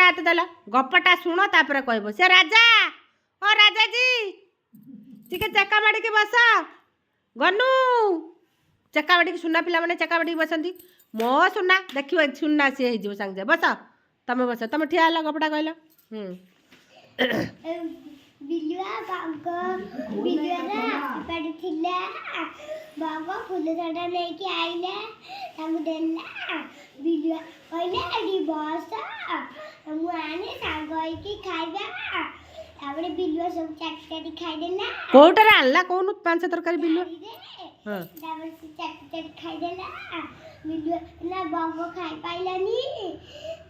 गपटा हाथ देला गपटा शुण तापर कहब से राजा ओ राजा जी टिके चक्का माड़ी के बस गनु चक्का माड़ी सुना पिला मैंने चक्का माड़ी बसंती मो सुना देखियो सुना सी हो सांगे बस तुम बस तुम ठिया है गपटा कहल बिलुआ बाग बिलुआ पड़थिला बाग फूल छटा लेके आइले ताकू देला बिलुआ कहले एडी बस मु आने सागई की खाइबा ताबरे बिलुआ सब चाटी खाइ देला कोटरा आनला कोन पांच तरकारी बिलुआ हां ताबरे चाटी खाइ देला बिलुआ ना बाग खाइ पाइलानी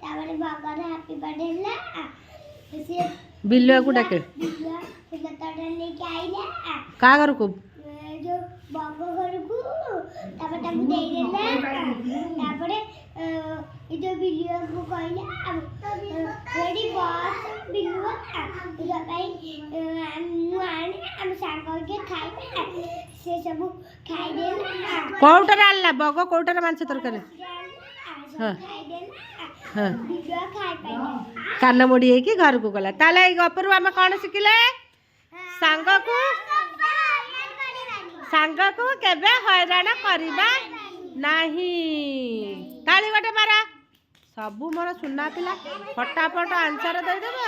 ताबरे बाग हैप्पी बर्थडे ला बिल्लुआ को डाके बिलुआ फूल छटा लेके आइले का घर को जो बाबा घर को तापर ताकू दे देला तापर ए जो बिलुआ को कहला रेडी बस बिलुआ जो भाई आने हम साग के खाइबा से सब खाइ देला कोटरा आनला बगो कोटरा मांस तरकारी हां खाइ देला हां बिलुआ खाइ पाइला कान मोड़ी है घर को गला ताले गपरू आम कौन शिखिले सांग को केबे हैरान करबा नहीं ताली गोटे मारा सबू मोर सुना पिला फटाफट आंसर दे देबो